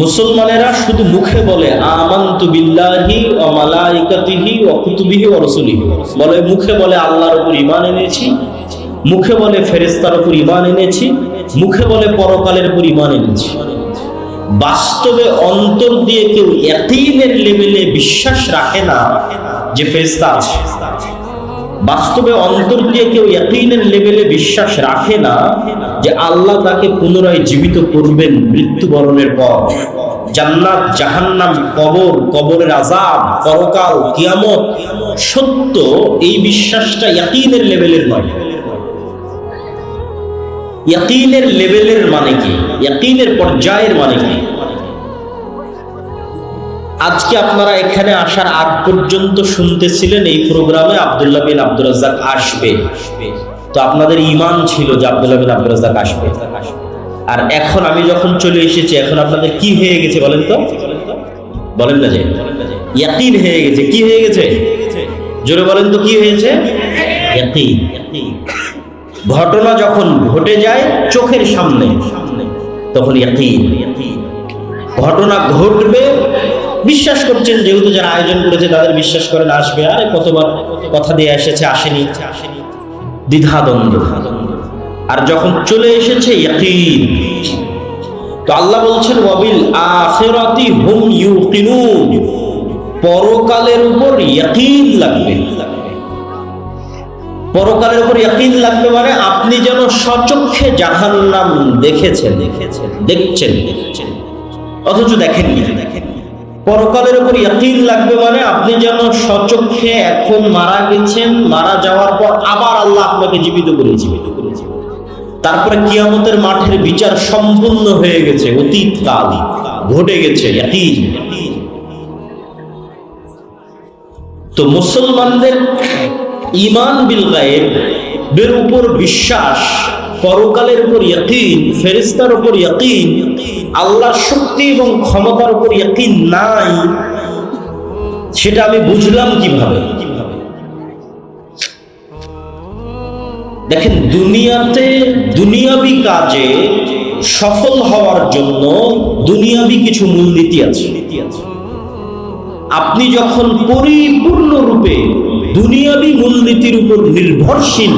মুসলমানেরা শুধু মুখে বলে আমানতু বিল্লাহি ওয়া মালাইকাতিহি ওয়া কুতুবিহি ওয়া রাসূলিহি, বলে মুখে বলে আল্লাহর উপর ঈমান এনেছি, মুখে বলে ফেরেশতার উপর ঈমান এনেছি, মুখে বলে পরকালের উপর ঈমান এনেছি। বাস্তবে অন্তর দিয়ে কেউ ইয়াকিনের লেভেলে বিশ্বাস রাখে না যে ফেরেশতা আছে। বাস্তবে অন্তর দিয়ে কেউ ইয়াকিনের লেভেলে বিশ্বাস রাখে না যে আল্লাহ তাকে পুনরায় জীবিত করবেন মৃত্যুবরণের পর। জান্নাত, জাহান্নাম, কবর, কবরের আযাব, পরকাল, কিয়ামত সত্য, এই বিশ্বাসটা ইয়াকিনের লেভেলের নয়। ইয়াকিনের লেভেলের মানে কি? ইয়াকিনের পর্যায়ের মানে কি? আজকে আপনারা এখানে আসার আগ পর্যন্ত শুনতেছিলেন এই প্রোগ্রামে আব্দুল্লাহ বিন আব্দুর রাজ্জাক আসবে, তো আপনাদের ঈমান ছিল যে আব্দুল্লাহ বিন আব্দুর রাজ্জাক আসবে। আর এখন আমি যখন চলে এসেছি, এখন আপনাদের কি হয়ে গেছে বলেন তো? বলেন না যে ইয়াকিন হয়ে গেছে। কি হয়ে গেছে? জোরে বলেন তো কি হয়েছে? ইয়াকিন। ঘটনা যখন ঘটে যায় চোখের সামনে তখন ইয়াকিন। ঘটনা ঘটবে বিশ্বাস করছেন, যেহেতু যারা আয়োজন করেছে তাদের বিশ্বাস করেন আসবে, আরে কতবার কথা দিয়ে এসেছে, আসেনি, দ্বিধাদ্বন্দ্ব। আর যখন চলে এসেছে ইয়াকিন, তো আল্লাহ বলছেন ওয়াবিল আখিরাতি হুম ইউকিনুন, পরকালের উপর ইয়াকিন লাগবে। পরকালের উপর ইয়াকিন লাগবে মানে আপনি যেন সচক্ষে জাহান্নাম দেখছেন অথচ দেখেননি। পরকালের উপর ইয়াকিন লাগবে মানে আপনি যেন সচক্ষে এখন মারা গেছেন, মারা যাওয়ার পর আবার আল্লাহ আপনাকে জীবিত করেছে, তারপরে কিয়ামতের মাঠের বিচার সম্পূর্ণ হয়ে গেছে, অতীতকাল ঘটে গেছে। ইয়াকিন। তো মুসলমানদের ঈমান বিল গায়বের উপর বিশ্বাস, পরকালের উপর ইয়াকিন, ফেরেশতার উপর ইয়াকিন, আল্লাহর শক্তি এবং ক্ষমতার উপর ইয়াকিন নাই, সেটা আমি বুঝলাম কিভাবে? দেখেন, দুনিয়াতে দুনিয়াবি কাজে সফল হওয়ার জন্য দুনিয়াবি কিছু মূলনীতি আছে। আপনি যখন পরিপূর্ণরূপে দুনিয়াবি মূলনীতির উপর নির্ভরশীল,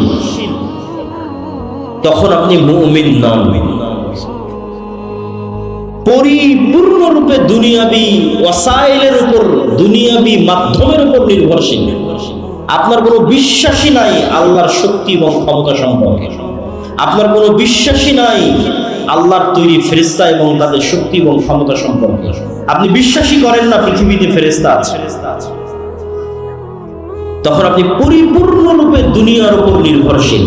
তখন আপনি মুমিন নন। পরিপূর্ণরূপে দুনিয়াবি ওয়াসাইলের উপর, দুনিয়াবি মাধ্যমের উপর নির্ভরশীল, আপনার কোনো বিশ্বাসই নাই আল্লাহর শক্তি এবং ক্ষমতা সম্পর্কে, আপনার কোনো বিশ্বাসই নাই আল্লাহর তৈরি ফেরেশতা এবং তাদের শক্তি এবং ক্ষমতা সম্পর্কে, আপনি বিশ্বাসই করেন না পৃথিবীতে ফেরেশতা আছে, তখন আপনি পরিপূর্ণরূপে দুনিয়ার উপর নির্ভরশীল।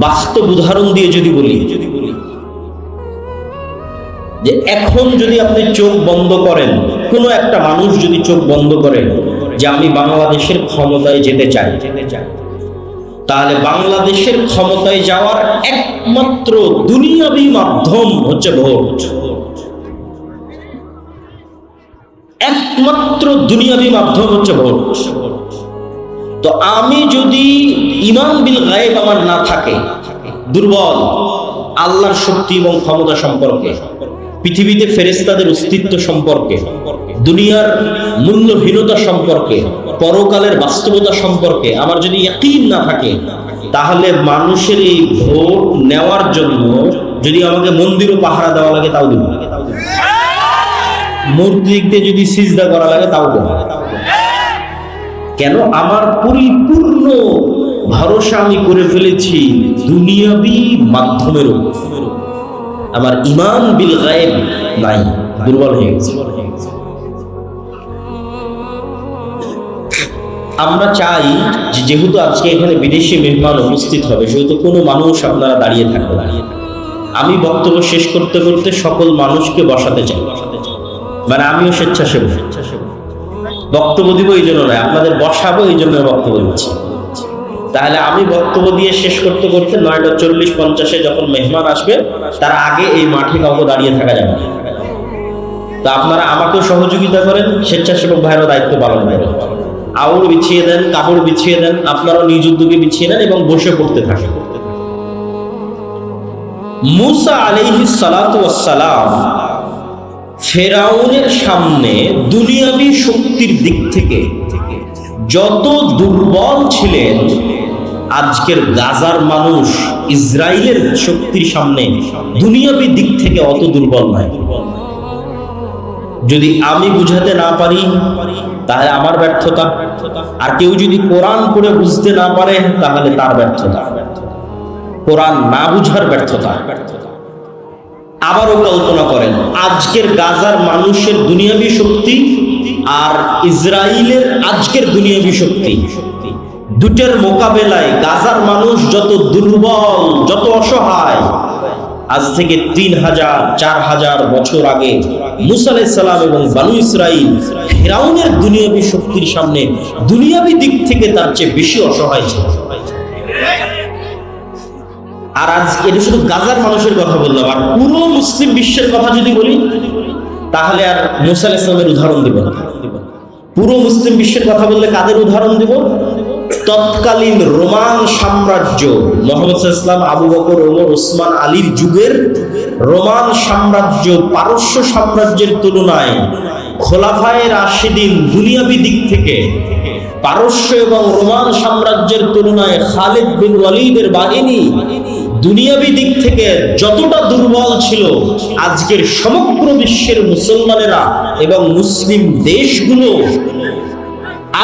বাস্তব উদাহরণ দিয়ে যদি বলি, যে এখন যদি আপনি চোখ বন্ধ করেন, কোনো একটা মানুষ যদি চোখ বন্ধ করে যে আমি বাংলাদেশের ক্ষমতায় যেতে চাই, তাহলে বাংলাদেশের ক্ষমতায় যাওয়ার একমাত্র দুনিয়াবি মাধ্যম হচ্ছে ভোট। একমাত্র দুনিয়াবি মাধ্যম হচ্ছে ভোট। তো আমি যদি ঈমান বিল গায়ব আমার না থাকে, দুর্বল আল্লাহর শক্তি এবং ক্ষমতা সম্পর্কে, পৃথিবীতে ফেরেশতাদের অস্তিত্ব সম্পর্কে, দুনিয়ার মূল্যহীনতা সম্পর্কে, পরকালের বাস্তবতা সম্পর্কে আমার যদি ইয়াকিন না থাকে, তাহলে মানুষের এই ভোট নেওয়ার জন্য যদি আমাকে মন্দিরও পাহারা দেওয়া লাগে তাও দেব, মূর্তিতে যদি সিজদা করা লাগে তাও দেব। কেন? আমার পরিপূর্ণ ভরসা আমি করে ফেলেছি দুনিয়াবি মাধ্যমের উপর, আমার ঈমান বিল গায়ব নাই, দুর্বল হয়ে গেছে। আমরা চাই যে যেহেতু আজকে এখানে বিদেশি মেহমান উপস্থিত হবে, সেহেতু কোনো মানুষ আপনারা দাঁড়িয়ে থাকবে। আমি বক্তব্য শেষ করতে করতে সকল মানুষকে বসাতে চাই, মানে আমিও স্বেচ্ছাসেবক। বক্তব্য দিব এই জন্য নয়, আপনাদের বসাবো এই জন্য বক্তব্য দিচ্ছি। তাহলে আমি বক্তব্য দিয়ে শেষ করতে করতে 9:40-50 যখন মেহমান আসবে, তার আগে এই মাঠে কাউকে দাঁড়িয়ে থাকা যাবে না। তা আপনারা আমাকেও সহযোগিতা করেন, স্বেচ্ছাসেবক ভাইয়েরও দায়িত্ব পালন করেন। আউড় বিছিয়ে দেন, কাপড় বিছিয়ে দেন, আপনারাও নিজ উদ্যোগে বিছিয়ে নেন এবং বসে পড়তে থাকেন। মুসা আলাইহিস সালাতু ওয়াস সালাম ফেরাউনের সামনে দুনিয়াবী শক্তির দিক থেকে যত দুর্বল ছিলেন, আজকের গাজার মানুষ ইসরায়েলের শক্তির সামনে দুনিয়াবী দিক থেকে অত দুর্বল নয়। যদি আমি বুঝাতে না পারি তাহলে আমার ব্যর্থতা, আর কেউ যদি কোরআন পড়ে বুঝতে না পারে তাহলে তার ব্যর্থতা, কোরআন না বুঝার ব্যর্থতা। আবারও কল্পনা করেন, আজকের গাজার মানুষের দুনিয়াবী শক্তি আর ইসরায়েলের আজকের দুনিয়াবী শক্তি, দুটের মোকাবেলায় গাজার মানুষ যত দুর্বল, যত অসহায়। আজ থেকে 3000 4000 বছর আগে মুসা আলাইহিস সালাম এবং বনু ইসরাইল ফিরাউনের দুনিয়াবী শক্তির সামনে দুনিয়াবী দিক থেকে তার চেয়ে বেশি অসহায় ছিল। আর আজ এটা শুধু গাজার মানুষের কথা বললাম, আর পুরো মুসলিম বিশ্বের কথা যদি বলি তাহলে আর মুসা আলাইহিস সালামের উদাহরণ দিব না। পুরো মুসলিম বিশ্বের কথা বললে কাদের উদাহরণ দিব? তৎকালীন রোমান সাম্রাজ্য, মুহাম্মদ সাল্লাল্লাহু আলাইহি ওয়াসাল্লাম, আবু বকর, ওমর, ওসমান, আলীর যুগের রোমান সাম্রাজ্য পারস্য সাম্রাজ্যের তুলনায় খোলাফায়ে রাশিদিন দুনিয়াবী দিক থেকে পারস্য এবং রোমান সাম্রাজ্যের তুলনায় খালিদ বিন ওয়ালিদের বাহিনী দুনিয়াবী দিক থেকে যতটা দুর্বল ছিল, আজকের সমগ্র বিশ্বের মুসলমানেরা এবং মুসলিম দেশগুলো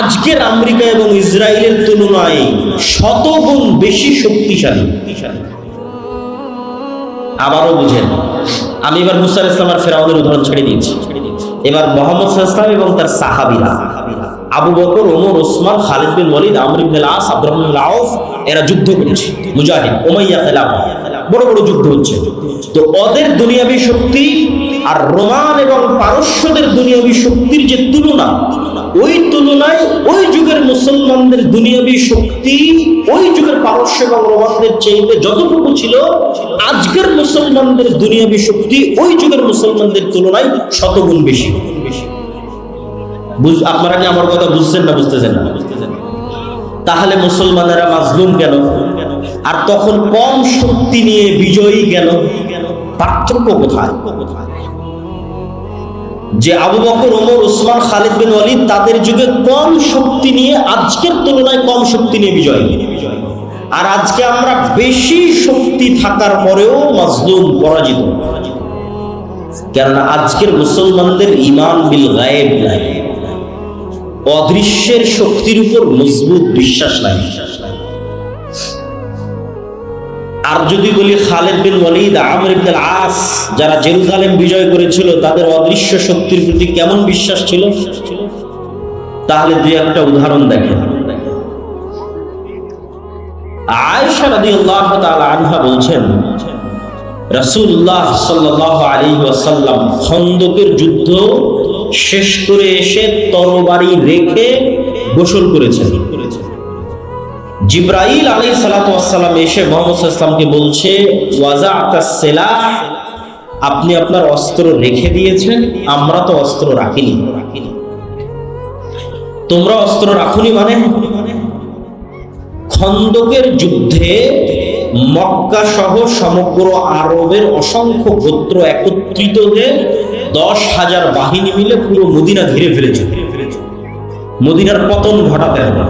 আজকের আমেরিকা এবং ইসরায়েলের তুলনায় শতগুণ বেশি শক্তিশালী। আবারও বুঝেন, আমি এবার মুসা আলাইহিস সালাম আর ফেরাউনের উদাহরণ ছেড়ে দিয়েছি। এবার মুহাম্মদ সাল্লাল্লাহু আলাইহি ওয়াসাল্লাম এবং তার সাহাবীরা আবু বকর, ওমর, ওসমান, খালিদ বিন ওয়ালিদ, আমর ইবনে আল-আস, আব্দুররহমান বিন আউফ, এরা যুদ্ধ করছে, মুজাহিদ, উমাইয়া খেলাফা, বড় বড় যুদ্ধ হচ্ছে। তো ওদের দুনিয়াবী শক্তি আর রোমান এবং পারস্যদের দুনিয়াবী শক্তির যে তুলনা, ওই তুলনায় ওই যুগের মুসলমানদের দুনিয়াবী শক্তি ওই যুগের পারস্য এবং রোমানদের চাইতে যতটুকু ছিল, আজকের মুসলমানদের দুনিয়াবী শক্তি ওই যুগের মুসলমানদের তুলনায় শতগুণ বেশি। আপনারা কি আমার কথা বুঝছেন না বুঝতেছেন না? তাহলে মুসলমানেরা মাজলুম কেন? আর তখন কম শক্তি নিয়ে বিজয়ী কেন? পার্থক্য কোথায়? যে আবু বকর, ওমর, ওসমান, খালিদ বিন ওয়ালিদ তাদের যুগে কম শক্তি নিয়ে আজকের তুলনায় কম শক্তি নিয়ে বিজয়ী, আর আজকে আমরা বেশি শক্তি থাকার পরেও মাজলুম, পরাজিত। কেননা আজকের মুসলমানদের ঈমান বিল গায়েব নাই, অদৃশ্যের শক্তির উপর মজবুত বিশ্বাস নাই। আর যদি বলি খালিদ বিন ওয়ালিদ, আমর ইবনে আল-আস, যারা জেরুজালেম বিজয় করেছিল, তাদের অদৃশ্য শক্তির প্রতি কেমন বিশ্বাস ছিল, তাহলে দুই একটা উদাহরণ দেখেন। আয়েশা রাদিয়াল্লাহু তাআলা আনহা বলছেন, রাসূলুল্লাহ সাল্লাল্লাহু আলাইহি ওয়াসাল্লাম খন্দকের যুদ্ধ শেষ করে এসে তরবারি রেখে গোসল করেছেন। জিবরাইল আলাইহিস সালাতু ওয়াস সালাম এসে মুহাম্মদ সাল্লাল্লাহু আলাইহি ওয়াসাল্লামকে বলছে, ওয়াজাআতাস সিলাহ, আপনি আপনার অস্ত্র রেখে দিয়েছেন, আমরা তো অস্ত্র রাখিনি। তোমরা অস্ত্র রাখুনি মানে? খন্দকের যুদ্ধে মক্কা সহ সমগ্র আরবের অসংখ্য গোত্র একত্রিত হয়ে 10,000 বাহিনী মিলে পুরো মদিনা ঘিরে ফেলেছিল, মদিনার পতন ঘটাতে হবে।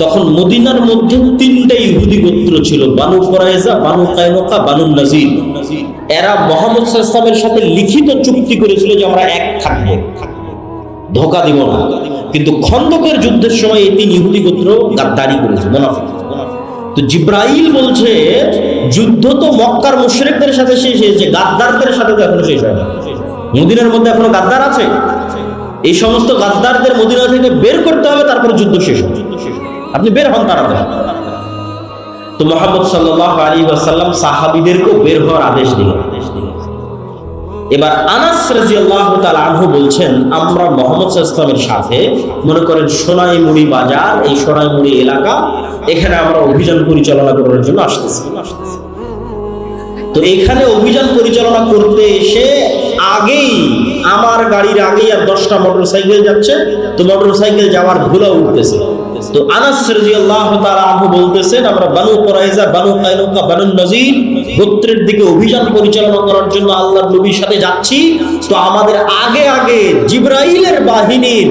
তখন মদিনার মধ্যে 3টা ইহুদি গোত্র ছিল, বানু কুরাইজা, বানু কায়নুকা, বানু নাজির। এরা মুহাম্মদ সাল্লাল্লাহু আলাইহি ওয়াসাল্লামের সাথে লিখিত চুক্তি করেছিল যে আমরা এক থাকবো, ধোঁকা দিব না। কিন্তু খন্দকের যুদ্ধের সময় এই 3 ইহুদি গোত্র গাদ্দারি করেছে, মুনাফিক। তো জিবরাইল বলছে, যুদ্ধ তো মক্কার মুশরিকদের সাথে শেষ হয়েছে, গাদ্দারদের সাথে তো এখনো শেষ হয়নি। মদিনার মধ্যে এখনো গাদ্দার আছে, এই সমস্ত গাদ্দারদের মদিনা থেকে বের করতে হবে, তারপরে যুদ্ধ শেষ হবে। আপনি বের হন তাড়াতাড়ি। তো মুহাম্মদ সাল্লাল্লাহু আলাইহি ওয়াসাল্লাম সাহাবীদেরকেও বের হওয়ার আদেশ দিলেন। এবার আনাস রাদিয়াল্লাহু তাআলা আনহু বলছেন, আমরা মুহাম্মদ সাল্লাল্লাহু আলাইহি ওয়াসাল্লামের সাথে, মনে করেন সোনাইমুড়ি বাজার, এই সোনাইমুড়ি এলাকা, এখানে আমরা অভিযান পরিচালনা করার জন্য আসতেছি। তো এখানে অভিযান পরিচালনা করতে এসে আগেই আমার গাড়ির আগেই আর 10টা মোটরসাইকেল যাচ্ছে, তো মোটরসাইকেল যাওয়ার ধুলা উঠতেছে। তো আনাস রাদিয়াল্লাহু তাআলা আনহু বলতেছেন, আমরা বানু কুরাইজা, বানু কায়নুকা, বানু নজির গোত্রের দিকে অভিযান পরিচালনা করার জন্য আল্লাহর নবীর সাথে যাচ্ছি। তো আমাদের আগে আগে জিবরাইলের বাহিনীর,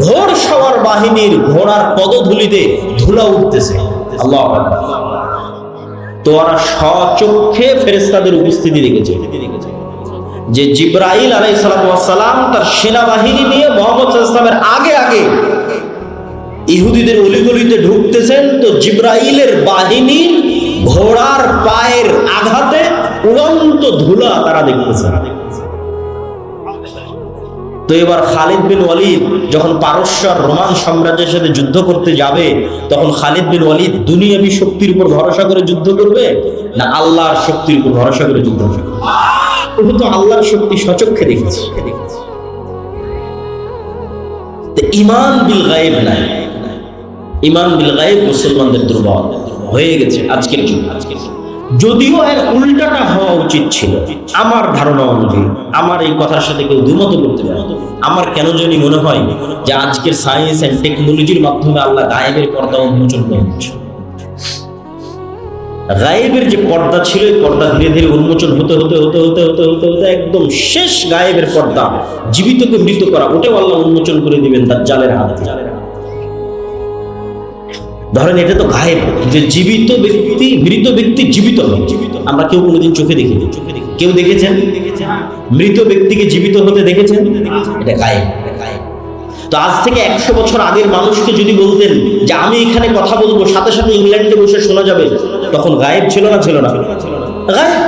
ঘোড় সওয়ার বাহিনীর ঘোড়ার পদধূলিতে ধুলা উঠতেছে। আল্লাহু আকবার। তো ওরা স্বচক্ষে ফেরেশতাদের উপস্থিতি দেখেছে, যে জিবরাইল আলাইহিস সালাম তার সেনাবাহিনী নিয়ে মুহাম্মদ সাল্লাল্লাহু আলাইহি ওয়াসাল্লামের আগে আগে ইহুদিদের অলিগলিতে ঢুকতেছেন। তো জিবরাইলের বাহিনী ঘোড়ার পায়ের আঘাতে উড়ন্ত ধুলা তারা দেখতেছে। তো এবার খালিদ বিন ওয়ালিদ যখন পারস্য আর রোমান সাম্রাজ্যের সাথে যুদ্ধ করতে যাবে, তখন খালিদ বিন ওয়ালিদ দুনিয়াবী শক্তির উপর ভরসা করে যুদ্ধ করবে, না আল্লাহর শক্তির উপর ভরসা করে যুদ্ধ করবে? ও তো আল্লাহর শক্তি স্বচক্ষে দেখেছে। ঈমান বিল গায়ব নাই, ঈমান বিল গায়ব মুসলমানদের দুর্বল হয়ে গেছে আজকের যুগে। যদিও এর উল্টাটা হওয়া উচিত ছিল আমার ধারণা অনুযায়ী। আমার এই কথার সাথে কেউ দ্বিমত করতে পারে। আমার কেন জানি মনে হয় যে আজকের সায়েন্স এন্ড টেকনোলজির মাধ্যমে আল্লাহ গায়েবের পর্দা উন্মোচন করছে। গায়েবের যে পর্দা ছিল, এই পর্দা ধীরে ধীরে উন্মোচন হতে হতে হতে হতে হতে হতে হতে একদম শেষ গায়েবের পর্দা, জীবিতকে মৃত করা, ওটাও আল্লাহ উন্মোচন করে দিবেন দাজ্জালের হাতে। ধরেন এটা তো গায়েব, যে জীবিত ব্যক্তি, মৃত ব্যক্তি জীবিত হয়, আমরা কেউ কোনোদিন চোখে দেখিনি। কেউ দেখেছেন মৃত ব্যক্তিকে জীবিত হতে? দেখেছেন? এটা গায়েব। তো আজ থেকে 100 বছর আগের মানুষকে যদি বলতেন যে আমি এখানে কথা বলবো, সাথে সাথে ইংল্যান্ডে বসে শোনা যাবে, তখন গায়েব ছিল না? ছিল না গায়েব।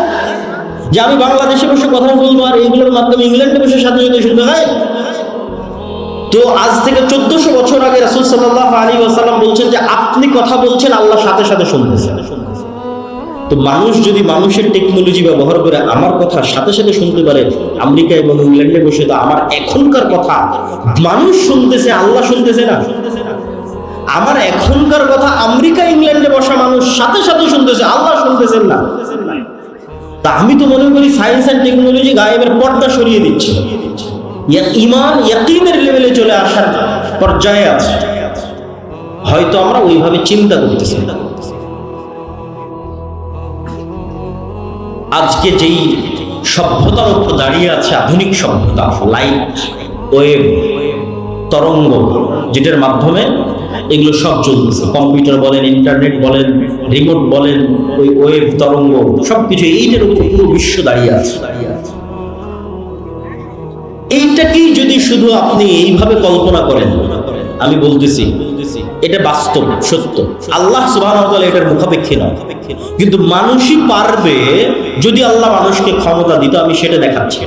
যে আমি বাংলাদেশে বসে কথা বলবো আর এগুলোর মাধ্যমে ইংল্যান্ডে বসে সাথে সাথে শুনবে, গায়েব। তো আজ থেকে 1400 বছর আগে রাসূল সাল্লাল্লাহু আলাইহি ওয়াসাল্লাম বলছেন যে আপনি কথা বলছেন, আল্লাহ সাথে সাথে শুনতেছেন। তো মানুষ যদি মানুষের টেকনোলজি ব্যবহার করে আমার কথা সাথে সাথে শুনতে পারে আমেরিকা এবং ইংল্যান্ডে বসে, তো আমার এখনকার কথা মানুষ শুনতেছে, আল্লাহ শুনতেছে না? আমার এখনকার কথা আমেরিকা ইংল্যান্ডে বসা মানুষ সাথে সাথে শুনতেছে, আল্লাহ শুনতেছেন না? তা আমি তো মনে করি সায়েন্স এন্ড টেকনোলজি গায়েবের পর্দা সরিয়ে দিচ্ছে। ঈমান ইয়াকিনের লেভেলে চলে আসার পর্যায়ে আছে, হয়তো আমরা ওইভাবে চিন্তা করতেছি। আজকে যেই সভ্যতার উপর দাঁড়িয়ে আছে আধুনিক সভ্যতা, লাইট, ওয়েভ, তরঙ্গ, যেটার মাধ্যমে এগুলো সব চলতেছে, কম্পিউটার বলেন, ইন্টারনেট বলেন, রিমোট বলেন, ওই ওয়েভ, তরঙ্গ সবকিছু, এইটার উপর পুরো বিশ্ব দাঁড়িয়ে আছে। এইটাকেই যদি শুধু আপনি এইভাবে কল্পনা করেন, আমি বলতেছি এটা বাস্তব সত্য, আল্লাহ সুবহানাহু ওয়া তাআলা এটার মুখাপেক্ষী নয়। কিন্তু মানুষই পারবে, যদি আল্লাহ মানুষকে ক্ষমতা দিত, আমি সেটা দেখাচ্ছি।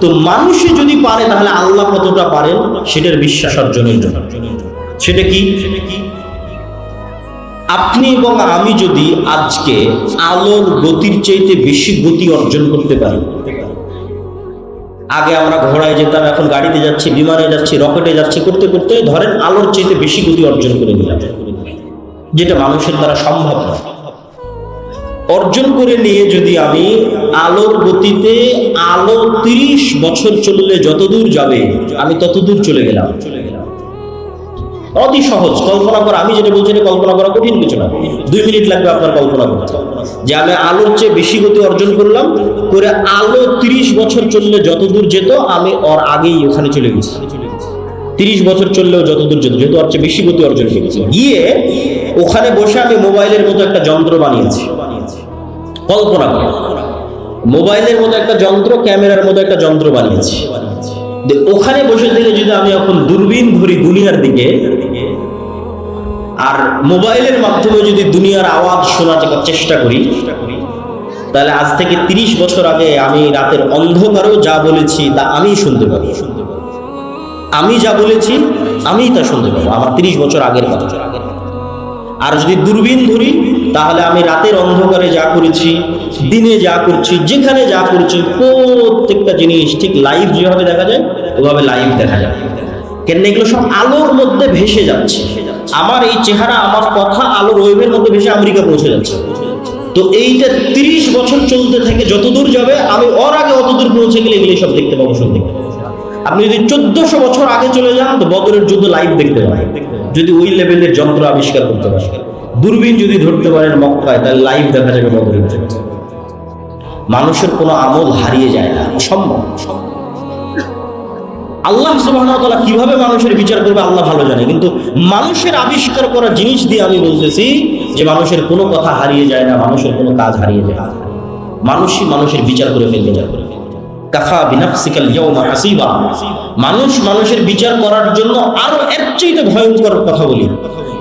তো মানুষই যদি পারে, তাহলে আল্লাহ কতটা পারেন সেটার বিশ্বাস অর্জনের জন্য। সেটা কি? আপনি এবং আমি যদি আজকে আলোর গতির চাইতে বেশি গতি অর্জন করতে পারি, আগে আমরা ঘোড়ায় যেতাম, এখন গাড়িতে যাচ্ছি, বিমানে যাচ্ছি, রকেটে যাচ্ছি, করতে করতে ধরেন আলোর চাইতে বেশি গতি অর্জন করে নিলাম, যেটা মানুষের দ্বারা সম্ভব নয়। অর্জন করে নিয়ে যদি আমি আলোর গতিতে, আলো 30 বছর চললে যতদূর যাবে আমি ততদূর চলে গেলাম। অতি সহজ কল্পনা করা, আমি যেটা বলছি এটা কল্পনা করা কঠিন কিছু না, 2 মিনিট লাগবে আপনার কল্পনা করতে, যে আমি আলোর চেয়ে বেশি গতি অর্জন করলাম, করে আলো 30 বছর চললে যতদূর যেত আমি ওর আগেই ওখানে চলে গেছি। 30 বছর চললেও যতদূর যেত, যেহেতু ওর চেয়ে বেশি গতি অর্জন করেছি, গিয়ে ওখানে বসে আমি মোবাইলের মতো একটা যন্ত্র বানিয়েছি। কল্পনা করা, মোবাইলের মতো একটা যন্ত্র, ক্যামেরার মতো একটা যন্ত্র বানিয়েছি। ওখানে বসে থেকে যদি আমি এখন দূরবীন ধরি দুনিয়ার দিকে, আর মোবাইলের মাধ্যমে যদি দুনিয়ার আওয়াজ শোনার চেষ্টা করি, তাহলে আজ থেকে 30 বছর আগে আমি রাতের অন্ধকারেও যা বলেছি তা আমি শুনতে পাবো। আমি যা বলেছি আমি তা শুনতে পাবো, আমার 30 বছর আগের কথা। আর যদি দূরবীন ধরি, তাহলে আমি রাতের অন্ধকারে যা করেছি, দিনে যা করছি, যেখানে যা করছি, প্রত্যেকটা জিনিস ঠিক লাইভ যেভাবে দেখা যায় ওভাবে লাইভ দেখা যায়। কেন এগুলো সব আলোর মধ্যে ভেসে যাচ্ছে। আমার এই চেহারা, আমার কথা আলোর ওয়েভের মধ্যে ভেসে আমেরিকা পৌঁছে যাচ্ছে। তো এইটা 30 বছর চলতে থাকে, যতদূর যাবে আমি ওর আগে অতদূর পৌঁছে গেলে এগুলো সব দেখতে পাবো, সব দেখতে পাবো। আপনি যদি 1400 বছর আগে চলে যান তো বদরের যুদ্ধ লাইভ দেখতে পারেন, যদি ওই লেভেলের যন্ত্র আবিষ্কার করতে পারেন, দূরবীন যদি ধরতে পারেন মক্কায়, তাহলে লাইভ দেখা যাবে বদরের যুদ্ধ। মানুষের কোনো আমল হারিয়ে যায় না, সম্ভব। আল্লাহ সুবহানাহু ওয়া তাআলা কিভাবে মানুষের বিচার করবে আল্লাহ ভালো জানে, কিন্তু মানুষের আবিষ্কার করা জিনিস দিয়ে আমি বলতেছি যে মানুষের কোনো কথা হারিয়ে যায় না, মানুষের কোনো কাজ হারিয়ে যায় না। মানুষই মানুষের বিচার করে ফেলবে। কাফা বিনাফসিকাল ইয়াউমা হাসিবা। মানুষ মানুষের বিচার করার জন্য আরো এর চাইতে ভয়ঙ্কর কথা বলি,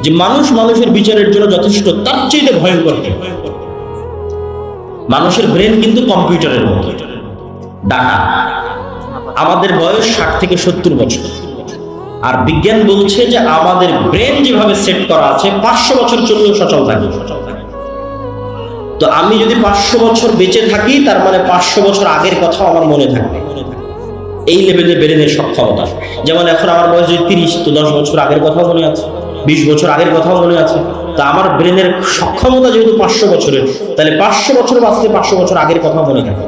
যে মানুষ মানুষের বিচারের জন্য যথেষ্ট, তার চাইতে ভয়ঙ্কর। মানুষের ব্রেন কিন্তু কম্পিউটারের মতো, ডাটা। আমাদের বয়স 60 থেকে 70 বছর, আর বিজ্ঞান বলছে যে আমাদের ব্রেন যেভাবে সেট করা আছে 500 বছর চললেও সচল থাকে। তো আমি যদি 500 বছর বেঁচে থাকি, তার মানে 500 বছর আগের কথা আমার মনে থাকবে, এই লেভেলের ব্রেনের সক্ষমতা। যেমন এখন আমার বয়স যদি 30, তো 10 বছর আগের কথাও মনে আছে, 20 বছর আগের কথাও মনে আছে। তা আমার ব্রেনের সক্ষমতা যেহেতু 500 বছরের, তাহলে 500 বছর বাঁচলে 500 বছর আগের কথা মনে থাকে।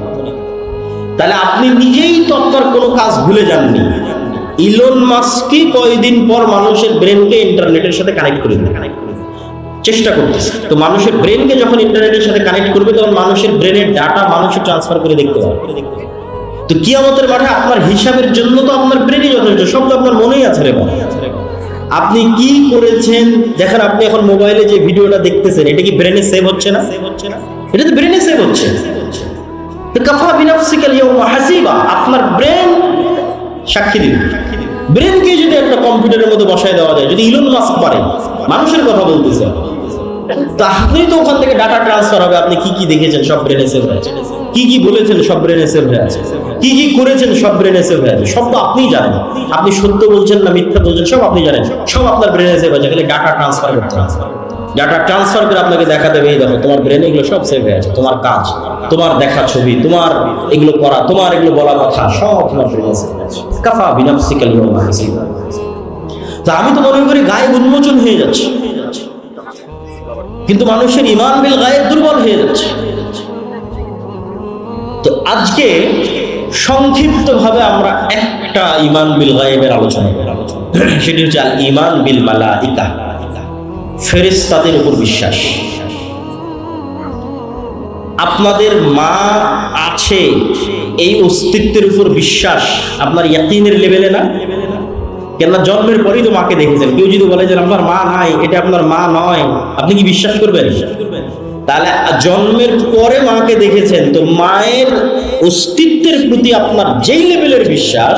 তাহলে আপনি নিজেই তো আপনার কোনো কাজ ভুলে যাননি। ইলন মাস্কই কয়েকদিন পর মানুষের ব্রেনকে ইন্টারনেটের সাথে কানেক্ট করে দিবে, চেষ্টা করতেছে। তো মানুষের ব্রেনকে যখন ইন্টারনেটের সাথে কানেক্ট করবে, তখন মানুষের ব্রেনের ডাটা মানুষের ট্রান্সফার করে দেখতে পাবে। তো কিয়ামতের মাঠে আপনার হিসাবের জন্য তো আপনার ব্রেনই যথেষ্ট, সব তো আপনার মনেই আছে রে বাবা। আপনি কি করেছেন দেখেন, আপনি এখন মোবাইলে যে ভিডিওটা দেখতেছেন, এটা কি ব্রেনে সেভ হচ্ছে না? এটা তো ব্রেনে সেভ হচ্ছে। তো কাফা বিনাফসিকাল ইয়াউমা হাসিবা, আপনার ব্রেন সাক্ষী দিবে। ব্রেনকে যদি একটা কম্পিউটারের মধ্যে বসায় দেওয়া যায়, যদি ইলন মাস্ক পারে, মানুষের কথা বলতেছে, তো আপনি তো ওখান থেকে ডাটা ট্রান্সফার হবে, আপনি কি কি দেখেছেন সব ব্রেনে সেভ হয়ে আছে, কি কি বলেছেন সব ব্রেনে সেভ হয়ে আছে, কি কি করেছেন সব ব্রেনে সেভ হয়ে আছে, সব তো আপনিই জানেন। আপনি সত্য বলছেন না মিথ্যা বলছেন সব আপনি জানেন, সব আপনার ব্রেনে সেভ আছে। খালি ডাটা ট্রান্সফার করতে হবে, ডাটা ট্রান্সফার করে আপনাকে দেখা দেবে, এই দেখো তোমার ব্রেনে এগুলো সব সেভ হয়ে আছে, তোমার কাজ, তোমার দেখা ছবি, তোমার এগুলো করা, তোমার এগুলো বলা কথা, সব তোমার ব্রেনে সেভ আছে। কাফা বিনাফসিকাল ইয়াউমা হাসিবা। তো আমি তো মনে করি গায়েব উন্মোচন হয়ে যাচ্ছে, কিন্তু মানুষের ঈমান বিল গায়েব দুর্বল হয়ে যাচ্ছে। তো আজকে সংক্ষিপ্তভাবে আমরা একটা ঈমান বিল গায়েবের আলোচনা করব, সেটি হচ্ছে আল ঈমান বিল মালাইকা, ফেরেশতাদের উপর বিশ্বাস। আপনাদের মা আছে এই অস্তিত্বের উপর বিশ্বাস আপনার ইয়াকিনের লেভেলে না? কেননা জন্মের পরেই তো মাকে দেখেছেন। কেউ যদি বলে যে আপনার মা নাই, এটা আপনার মা নয়, আপনি কি বিশ্বাস করবেন? তাহলে জন্মের পরে মাকে দেখেছেন, তো মায়ের অস্তিত্বের প্রতি আপনার যেই লেভেলের বিশ্বাস,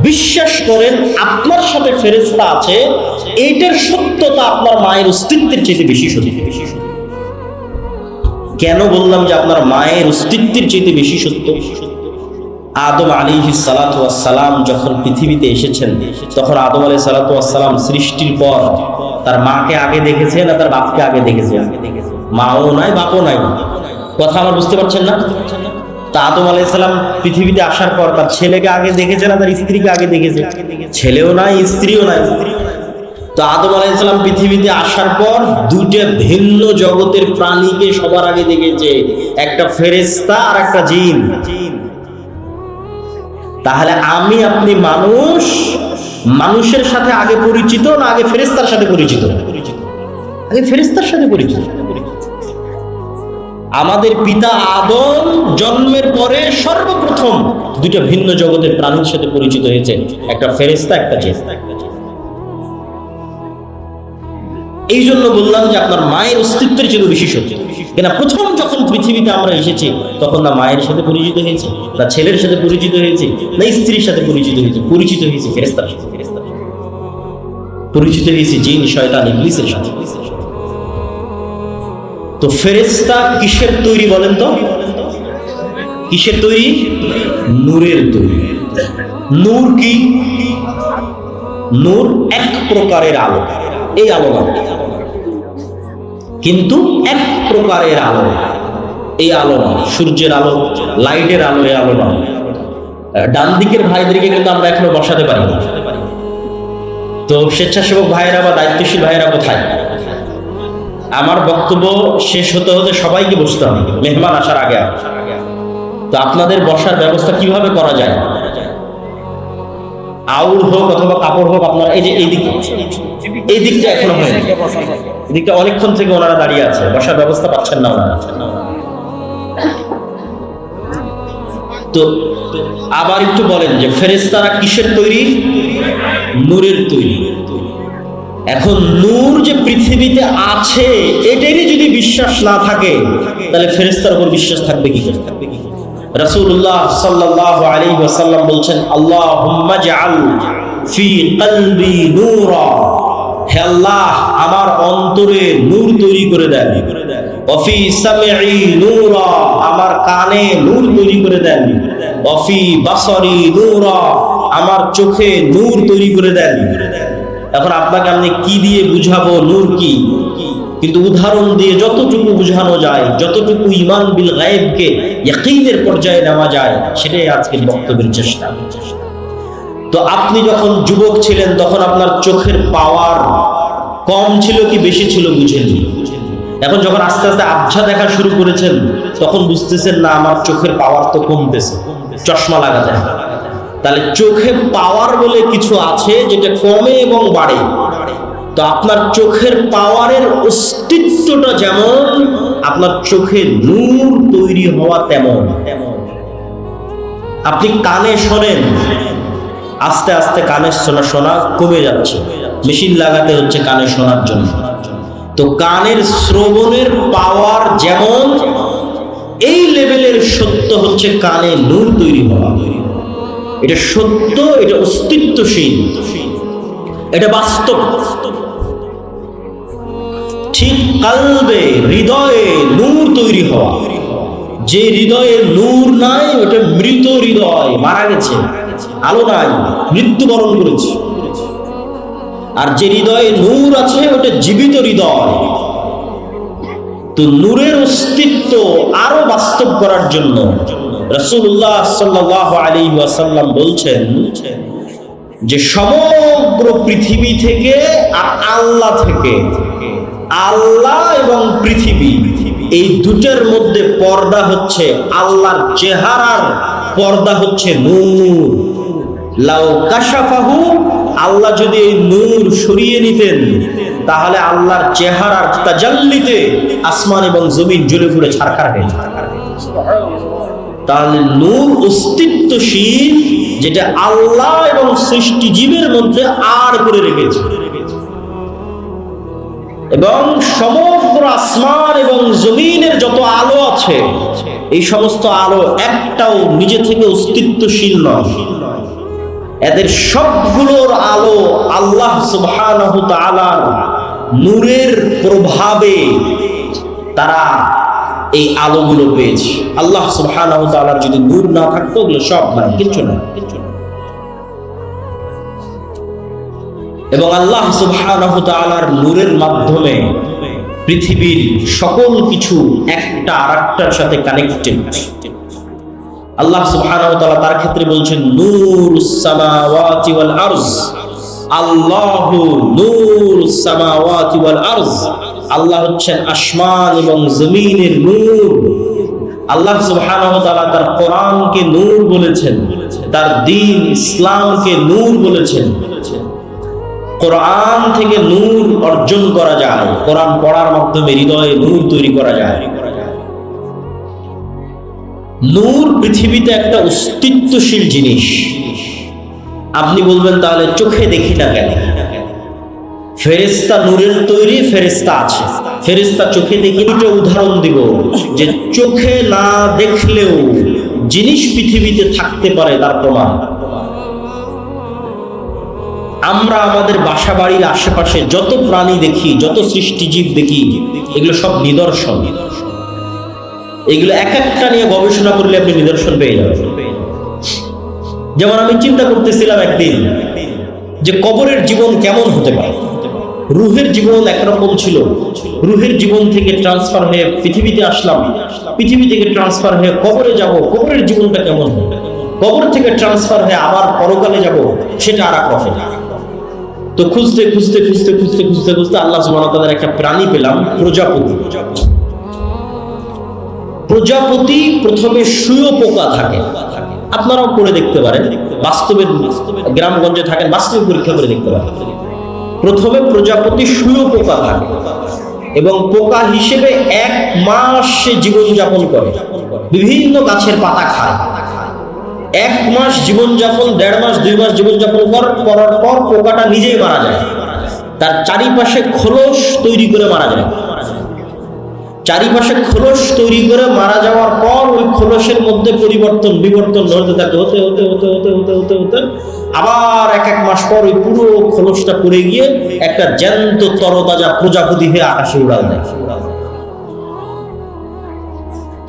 বিশ্বাস করেন আপনার সাথে ফেরেশতা আছে, এইটার সত্যতা আপনার মায়ের অস্তিত্বের চেয়ে বেশি সত্যি। কেন বললাম যে আপনার মায়ের অস্তিত্বের চেয়ে বেশি সত্য? আদম আলাইহিস সালাতু ওয়াস সালাম যখন পৃথিবীতে এসেছেন, তখন আদম আলাইহিস সালাতু ওয়াস সালাম সৃষ্টির পর তার মাকে আগে দেখেছেন না তার বাপকে আগে দেখেছেন? মাও নাই বাপও নাই। কথা আমার বুঝতে পারছেন না? তা আদম আলাইহিস সালাম পৃথিবীতে আসার পর তার ছেলেকে আগে দেখেছেন না তার স্ত্রীকে আগে দেখেছেন? ছেলেও নাই স্ত্রীও নাই। তো আদম আলাইহিস সালাম পৃথিবীতে আসার পর দুইটা ভিন্ন জগতের প্রাণীকে সবার আগে দেখেছে, একটা ফেরেশতা আর একটা জিন। তাহলে আমি আপনি মানুষ, মানুষের সাথে আগে পরিচিত না আগে ফেরেশতার সাথে পরিচিত? আগে ফেরেশতার সাথে পরিচিত। আমাদের পিতা আদম জন্মের পরে সর্বপ্রথম দুইটা ভিন্ন জগতের প্রাণীর সাথে পরিচিত হয়েছে, একটা ফেরেশতা একটা জিন। এই জন্য বললাম যে আপনার মায়ের অস্তিত্বের চেয়ে বেশি সত্য। কেন প্রথম যখন পৃথিবীতে আমরা এসেছি, তখন না মায়ের সাথে পরিচিত হয়েছে, না ছেলের সাথে পরিচিত হয়েছে, না স্ত্রীর সাথে পরিচিত হয়েছে, পরিচিত হয়েছে ফেরেশতার সাথে, পরিচিত হয়েছে জিন শয়তান ইবলিসের সাথে। তো ফেরেশতা কিসের তৈরি বলেন তো? কিসের তৈরি? নূরের তৈরি। নূর কি? নূর এক প্রকারের আলো, এই আলো না, কিন্তু এক প্রকারের আলো, এই আলো না, সূর্যের আলো, লাইটের আলো, এই আলো না। ডান দিকের ভাইদেরকে কিন্তু আমরা এখনো বসাতে পারি না। তো স্বেচ্ছাসেবক ভাইয়েরা বা দায়িত্বশীল ভাইয়েরা কোথায়? আমার বক্তব্য শেষ হতে হতে সবাইকে বসতে হবে, মেহমান আসার আগে। তো আপনাদের বসার ব্যবস্থা কিভাবে করা যায়? আউর হোক অথবা কাপড় হোক, আপনারা এই যে এই দিকটা এখনো হয়, এদিকটা অনেকক্ষণ থেকে ওনারা দাঁড়িয়ে আছে, বসার ব্যবস্থা পাচ্ছেন না ওনারা। তো আবার একটু বলেন যে ফেরেশতারা কিসের তৈরি? নূরের তৈরি। এখন নূর যে পৃথিবীতে আছে এটারই যদি বিশ্বাস না থাকে তাহলে ফেরেশতার উপর বিশ্বাস থাকবে কি করে? রাসূলুল্লাহ সাল্লাল্লাহু আলাইহি ওয়াসাল্লাম বলছেন, আল্লাহুম্মা জাআল ফি কলবি নূরা, হে আল্লাহ আমার অন্তরে নূর তৈরি করে দেন, ওয়া ফি সামঈ নূরা, আমার কানে নূর তৈরি করে দেন, ওয়া ফি বাসারি নূরা, আমার চোখে নূর তৈরি করে দেন। এখন আপনাকে আমি কি দিয়ে বুঝাবো নূর কি? কিন্তু উদাহরণ দিয়ে যতটুকু বুঝানো যায়, যতটুকু ঈমান বিল গায়বকে ইয়াকিনের পর্যায়ে নেওয়া যায়, সেটাই আজকের বক্তব্যের চেষ্টা। তো আপনি যখন যুবক ছিলেন তখন আপনার চোখের পাওয়ার কম ছিল কি বেশি ছিল বুঝেননি। এখন যখন আস্তে আস্তে আবছা দেখা শুরু করেছেন তখন বুঝতেছেন না আমার চোখের পাওয়ার তো কমতেছে, চশমা লাগাতে হবে। তাহলে চোখে পাওয়ার বলে কিছু আছে যেটা কমে এবং বাড়ে। তো আপনার চোখের পাওয়ারের অস্তিত্বটা যেমন, আপনার চোখে নূর তৈরি হওয়া তেমন। আপনি কানে শোনেন, আস্তে আস্তে কানে শোনা কমে যাচ্ছে, মেশিন লাগাতে হচ্ছে কানে শোনার জন্য। তো কানের শ্রবণের পাওয়ার যেমন, এই লেভেলের সত্য হচ্ছে কানে নূর তৈরি হওয়া। এটা সত্য, এটা অস্তিত্বশীল, এটা বাস্তব। ঠিক কালবে, হৃদয়ে নূর তৈরি হওয়া। যে হৃদয়ে নূর নাই ওটা মৃত হৃদয়, মারা গেছে, আলো নাই, মৃত্যুবরণ করেছে। আর যে হৃদয়ে নূর আছে ওটা জীবিত হৃদয়। তো নূরের অস্তিত্ব আরো বাস্তব করার জন্য রাসূলুল্লাহ সাল্লাল্লাহু আলাইহি ওয়াসাল্লাম বলছেন যে সমগ্র পৃথিবী থেকে আর আল্লাহ থেকে, আল্লাহ এবং পৃথিবী এই দুটোর মধ্যে পর্দা হচ্ছে আল্লাহর চেহারার পর্দা হচ্ছে নূর। লাউ কাশাফাহু, আল্লাহ যদি এই নূর সরিয়ে নিতেন তাহলে আল্লাহর চেহারার তাজাল্লিতে আসমান এবং জমিন জ্বলে পুড়ে ছারখার হয়ে যেত। তাহলে নূর অস্তিত্বশীল, যেটা আল্লাহ এবং সৃষ্টি জীবের মধ্যে আর করে রেখেছে। এবং সমগ্র আসমান এবং জমিনের যত আলো আছে এই সমস্ত আলো একটাও নিজে থেকে অস্তিত্বশীল নয়। এদের সবগুলোর আলো আল্লাহ সুবহানাহু ওয়া তাআলার নূরের প্রভাবে তারা এই আলোগুলো পেয়েছে। আল্লাহ সুবহানাহু ওয়া তাআলার যদি নূর না থাকতো ওগুলো সব নাই, কিছু না। এবং আল্লাহ সুবহানাহু ওয়া তাআলার নূরের মাধ্যমে পৃথিবীর সকল কিছু একটা আরেকটার সাথে কানেক্টেড। আল্লাহ সুবহানাহু ওয়া তাআলা তার ক্ষেত্রে বলছেন নূরুস সামাওয়াতি ওয়াল আরজ, আল্লাহু নূরুস সামাওয়াতি ওয়াল আরজ, আল্লাহ হচ্ছেন আসমান এবং জমিনের নূর। আল্লাহ সুবহানাহু ওয়া তাআলা তার কোরআনকে নূর বলেছেন, তার দ্বীন ইসলামকে নূর বলেছেন। কোরআন থেকে নূর অর্জন করা যায়, কোরআন পড়ার মাধ্যমে হৃদয়ে নূর তৈরি করা যায়। নূর পৃথিবীতে একটা অস্তিত্বশীল জিনিস। আপনি বলবেন তাহলে চোখে দেখি না কেন? ফেরেশতা নূরের তৈরি, ফেরেশতা আছে, ফেরেশতা চোখে দেখি। দুটো উদাহরণ দিব যে চোখে না দেখলেও জিনিস পৃথিবীতে থাকতে পারে, তার প্রমাণ। আমরা আমাদের বাসা বাড়ির আশেপাশে যত প্রাণী দেখি, যত সৃষ্টিজীব দেখি, এগুলো সব নিদর্শন। এগুলো এক একটা নিয়ে গবেষণা করলে আপনি নিদর্শন পেয়ে যাবেন। যেমন আমি চিন্তা করতেছিলাম একদিন যে কবরের জীবন কেমন হতে পারে। রুহের জীবন একরকম ছিল, রুহের জীবন থেকে ট্রান্সফার হয়ে পৃথিবীতে আসলাম, পৃথিবী থেকে ট্রান্সফার হয়ে কবরে যাব, কবরের জীবনটা কেমন হবে। কবর থেকে ট্রান্সফার হয়ে আবার পরকালে যাব, সেটা আর এক রকম। তো খুঁজতে খুঁজতে খুঁজতে খুঁজতে খুঁজতে খুঁজতে আল্লাহ সুবহানাহু ওয়া তাআলার একটা প্রাণী পেলাম, প্রজাপতি। প্রজাপতি প্রথমে শুঁয়োপোকা থাকে, আপনারাও করে দেখতে পারেন, বাস্তবে গ্রামগঞ্জে থাকেন, বাস্তবে পরীক্ষা করে দেখতে পারেন। প্রথমে প্রজাপতি শুঁয়োপোকা থাকে এবং পোকা হিসেবে 1 মাস সে জীবনযাপন করে, বিভিন্ন গাছের পাতা খায়। 1 মাস জীবনযাপন, 1.5 মাস 2 মাস জীবনযাপন করার পর পোকাটা নিজেই মারা যায়। তার চারিপাশে খোলস তৈরি করে মারা যায়। চারিপাশে খোলস তৈরি করে মারা যাওয়ার পর ওই খোলসের মধ্যে বিবর্তন হতে থাকে, হতে আবার 1 মাস পর ওই পুরো খোলসটা পড়ে গিয়ে একটা জ্যান্ত তরতাজা প্রজাপতি হয়ে আকাশে উড়াল দেয়।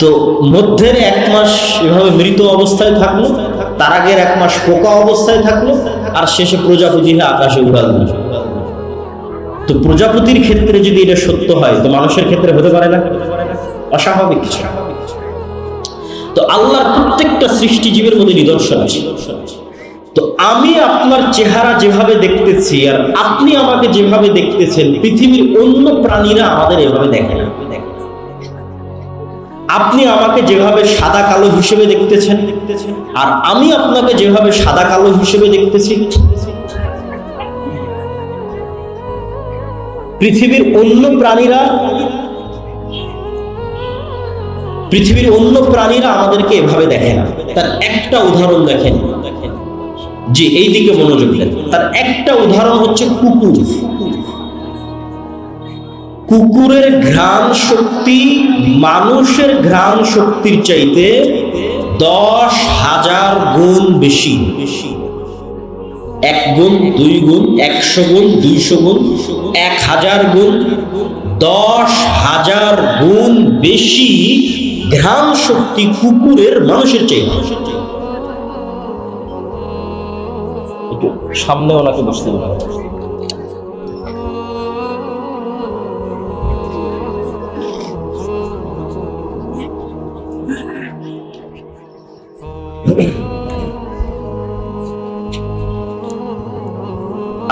তো মধ্যের 1 মাস এভাবে মৃত অবস্থায় থাকলো, তার আগের 1 মাস পোকা অবস্থায় থাকলো, আর শেষে প্রজাপতি হয়ে আকাশে উড়াল দিল। তো প্রজাপতির ক্ষেত্রে যদি এটা সত্য হয়, তো মানুষের ক্ষেত্রে হতে পারে না? অস্বাভাবিক কিছু। তো আল্লাহর প্রত্যেকটা সৃষ্টিজীবের মধ্যে নিদর্শন আছে। তো আমি আপনার চেহারা যেভাবে দেখতেছি আর আপনি আমাকে যেভাবে দেখতেছেন, পৃথিবীর অন্য প্রাণীরা আমাদের এভাবে দেখে না। আপনি আমাকে যেভাবে সাদা কালো হিসেবে দেখতেছেন আর আমি আপনাকে যেভাবে সাদা কালো হিসেবে দেখতেছি, পৃথিবীর অন্য প্রাণীরা আমাদেরকে এভাবে দেখে না। তার একটা উদাহরণ দেখেন, জি এই দিকে মনোযোগ দেন। তার একটা উদাহরণ হচ্ছে কুকুর। কুকুরের ঘ্রাণ শক্তি মানুষের ঘ্রাণ শক্তির চাইতে 10,000 গুণ বেশি। 1 গুণ, 2 গুণ, 100 গুণ, 200 গুণ, 1000 গুণ, 10,000 গুণ বেশি ঘ্রাণ শক্তি কুকুরের মানুষের চাইতে। সামনে ওনাকে বসতে বলা।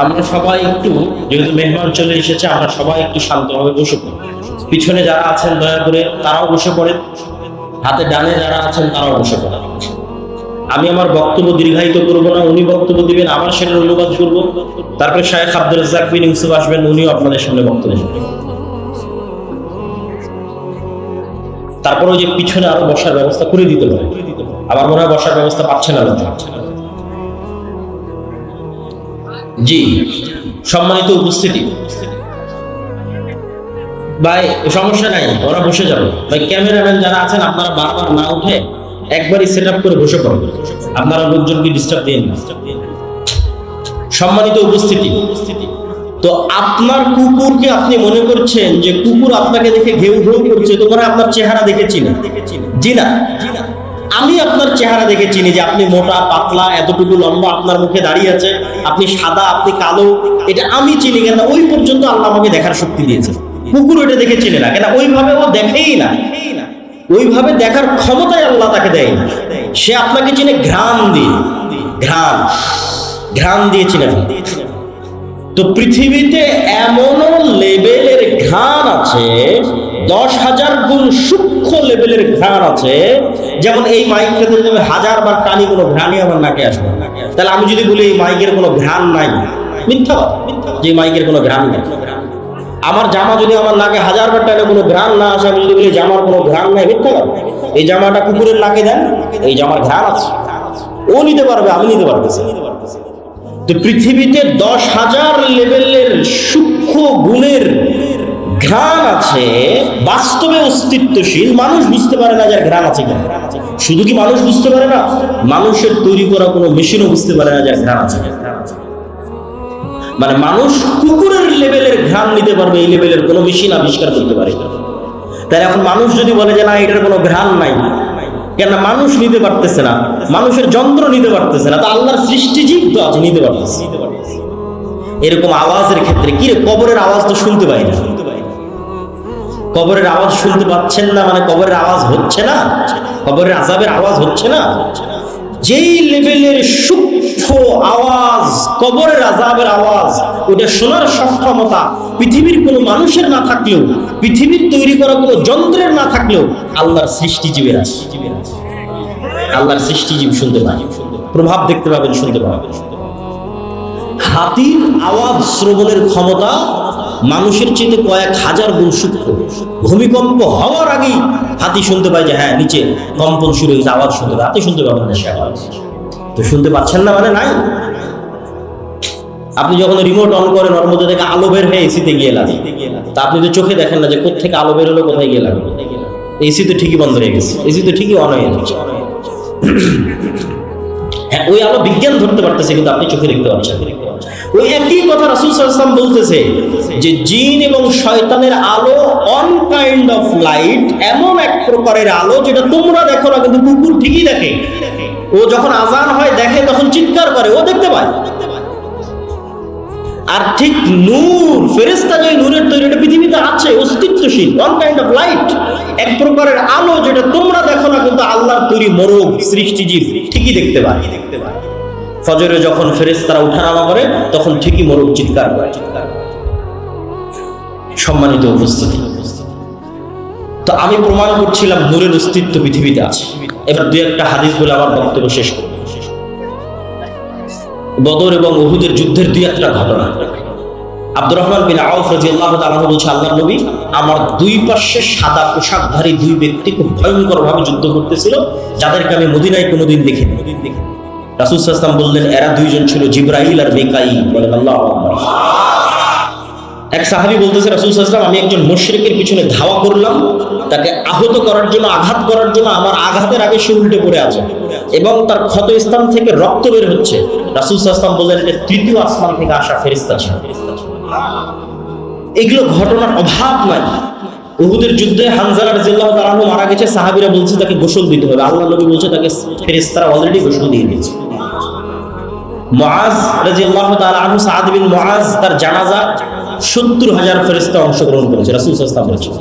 আমরা সবাই একটু, যেহেতু মেহমান চলে এসেছে, আমরা সবাই একটু শান্তভাবে বসে পড়ি। পিছনে যারা আছেন দয়া করে তারাও বসে পড়েন, হাতে ডানে যারা আছেন তারাও বসে পড়েন। আমি আমার বক্তব্য দীর্ঘায়িত করব না, উনি বক্তব্য দিবেন, আবার সেটার অনুবাদ করব, তারপরে শায়েখ আব্দুর রাজ্জাক বিন ইউসুফ আসবেন, উনিও আপনাদের সামনে বক্তব্য দেবেন। তারপর ওই যে পিছনে আরো বসার ব্যবস্থা করে দিতে পারে। আবার মনে হয় বসার ব্যবস্থা পাচ্ছে না। জি সম্মানিত উপস্থিতি, ভাই সমস্যা নাই, ওরা বসে যাবে। ভাই ক্যামেরাম্যান যারা আছেন আপনারা বারবার না উঠে একবারই সেট আপ করে বসে পড়বেন, আপনারা লোকজনকে ডিস্টার্ব দিন না। সম্মানিত উপস্থিতি, তো আপনার কুকুরকে আপনি মনে করছেন যে কুকুর আপনাকে দেখে ঘেউ ঘেউ করছে, তোমরা আপনার চেহারা দেখে চিনে? জি না, আমি আপনার চেহারা দেখে চিনি যে আপনি মোটা পাতলা, এতটুকু লম্বা, আপনার মুখে দাঁড়িয়ে আছে, আপনি সাদা, আপনি কালো, এটা আমি চিনি। কেন? ওই পর্যন্ত আল্লাহ আমাকে দেখার শক্তি দিয়েছে। কুকুর ওইটা দেখে চিনে না, কেন? ওইভাবে ও দেখেই না, ওইভাবে দেখার ক্ষমতাই আল্লাহ তাকে দেয় না। সে আপনাকে চিনে ঘ্রাণ দিয়ে, ঘ্রাণ দিয়ে চিনে। তো পৃথিবীতে এমনও লেভেলের ঘ্রাণ আছে, 10,000 গুণ সূক্ষ্ম লেভেলের ঘ্রাণ আছে। যেমন এই মাইকটাতে যদি 1000 বার টানি, কোনো ঘ্রাণই আমার নাকে আসবে। তাহলে আমি যদি বলি এই মাইকের কোনো ঘ্রাণ নাই, মিথ্যা কথা, যে মাইকের কোনো ঘ্রাণ নাই। আমার জামা যদি আমার নাকে 1000 বার টানে কোনো ঘ্রাণ না আসে, আমি যদি বলি জামার কোনো ঘ্রাণ নাই, মিথ্যা কথা। এই জামাটা কুকুরের নাকে দেন, এই জামার ঘ্রাণ আছে, ও নিতে পারবে, আমি নিতে পারতেছি। তো পৃথিবীতে 10,000 লেভেলের সূক্ষ্ম গুণের ঘ্রাণ আছে, বাস্তবে অস্তিত্বশীল। মানুষ বুঝতে পারে না যার ঘ্রাণ আছে কেন। শুধু কি মানুষ বুঝতে পারে না, মানুষের তৈরি করা কোনো মেশিনও বুঝতে পারে না যার ঘ্রাণ আছে। মানে মানুষ কুকুরের লেভেলের ঘ্রাণ নিতে পারবে, এই লেভেলের কোনো মেশিন আবিষ্কার করতে পারে। তাই এখন মানুষ যদি বলে যে না এটার কোনো ঘ্রাণ নাই, কেন? মানুষ নিতে পারতেছে না, মানুষের যন্ত্র নিতে পারতেছে না, তো আল্লাহর সৃষ্টিজীব তো আছে, নিতে পারতেছে। এরকম আওয়াজের ক্ষেত্রে কি রে, কবরের আওয়াজ তো শুনতে পাই না। কবরের আওয়াজ শুনতে পাচ্ছেন না মানে কবরের আওয়াজ হচ্ছে না, কবরের আযাবের আওয়াজ হচ্ছে না। যেই লেভেলের সূক্ষ্ম আওয়াজ কবরের আযাবের আওয়াজ, ওটা শোনার সক্ষমতা পৃথিবীর কোনো মানুষের না থাকলেও, পৃথিবীর তৈরি করা কোনো যন্ত্রের না থাকলেও আল্লাহর সৃষ্টিজীবের আছে। আল্লাহর সৃষ্টিজীব শুনতে পায়, প্রভাব দেখতে পাবেন, শুনতে পাবেন। হাতির আওয়াজ শ্রবণের ক্ষমতা মানুষের চেয়ে কয়েক হাজার গুণ সূক্ষ্ম। ভূমিকম্প হওয়ার আগেই হাতি শুনতে পায় যে হ্যাঁ নিচে কম্পন শুরু হয়েছে, আওয়াজ শুনতে পায়। হাতি শুনতে পাবেন না সে আওয়াজ, তো শুনতে পাচ্ছেন না মানে নাই। আপনি যখন রিমোট অন করেন ওর মধ্যে থেকে আলো বের হয়ে এসিতে গিয়ে লাগে, তা আপনি তো চোখে দেখেন না যে কোথেকে আলো বের হলো, কোথায় গিয়ে লাগে। এসি তো ঠিকই বন্ধ হয়ে গেছে, এসি তো ঠিকই অন হয়ে গেছে। হ্যাঁ, ওই আলো বিজ্ঞান ধরতে পারতেছে, কিন্তু আপনি চোখে দেখতে পাচ্ছেন। ওই একই কথা রাসূল সাল্লাল্লাহু আলাইহি ওয়াসাল্লাম বলতেছে যে জিন এবং শয়তানের আলো অন কাইন্ড অফ লাইট, এমন এক প্রকারের আলো যেটা তোমরা দেখো না কিন্তু কুকুর ঠিকই দেখে। ও যখন আজান হয় দেখে, তখন চিৎকার করে, ও দেখতে পায়। আর ঠিক নূর, ফেরেশতা যে নূরের তৈরি, এটা পৃথিবীতে আছে, অস্তিত্বশীল, ওয়ান কাইন্ড অফ লাইট, এক প্রকারের আলো যেটা তোমরা দেখো না কিন্তু আল্লাহর তৈরি মোরগ সৃষ্টিজীব ঠিকই দেখতে পায়। ফজরে যখন ফেরেশতারা ওঠানামা করে তখন ঠিকই মোরগ চিৎকার করে। সম্মানিত উপস্থিতি, তো আমি প্রমাণ করছিলাম নূরের অস্তিত্ব পৃথিবীতে আছে। এবার দুই একটা হাদিস বলে আমার বক্তব্য শেষ করব। বদর এবং উহুদের যুদ্ধের দুই একটা ঘটনা। আব্দুর রহমান বিন আউফ রাদিয়াল্লাহু তাআলা বলছে, আল্লাহর নবী, আমার দুই পাশে সাদা পোশাকধারী দুই ব্যক্তি খুব ভয়ঙ্কর ভাবে যুদ্ধ করতেছিল, যাদেরকে আমি মদিনায় কোনোদিন দেখিনি। রাসূল সাল্লাল্লাহু আলাইহি ওয়াসাল্লাম বললেন, এরা দুইজন ছিল জিবরাইল আর মিকাঈল। বলেন আল্লাহু আকবার। এক সাহাবী বলতেছে, রাসূল সাল্লাল্লাহু আলাইহি ওয়াসাল্লাম, আমি একজন মুশরিকের পিছনে ধাওয়া করলাম, তাকে আহত করার জন্য, আঘাত করার জন্য। আমার আঘাতের আগে সে উল্টে পড়ে আছে এবং তার ক্ষত স্থান থেকে রক্ত বের হচ্ছে। রাসূল সাল্লাল্লাহু আলাইহি ওয়াসাল্লাম বললেন, এটা তৃতীয় আসমান থেকে আসা ফেরেশতা ছিল। এগুলো ঘটনার অভাব নাই। উহুদের যুদ্ধে হানজালা রাদিয়াল্লাহু তাআলা আনহু মারা গেছে, সাহাবীরা বলছে তাকে গোসল দিতে হবে। আল্লাহর নবী বলছে তাকে ফেরেশতারা অলরেডি গোসল দিয়ে দিয়েছে। মুআজ রাদিয়াল্লাহু তাআলা আনহু, সাদ বিন মুআজ, তার জানাজা ৭০,০০০ ফেরেশতা অংশগ্রহণ করেছে। রাসূল সাল্লাল্লাহু আলাইহি ওয়াসাল্লাম বলেছেন।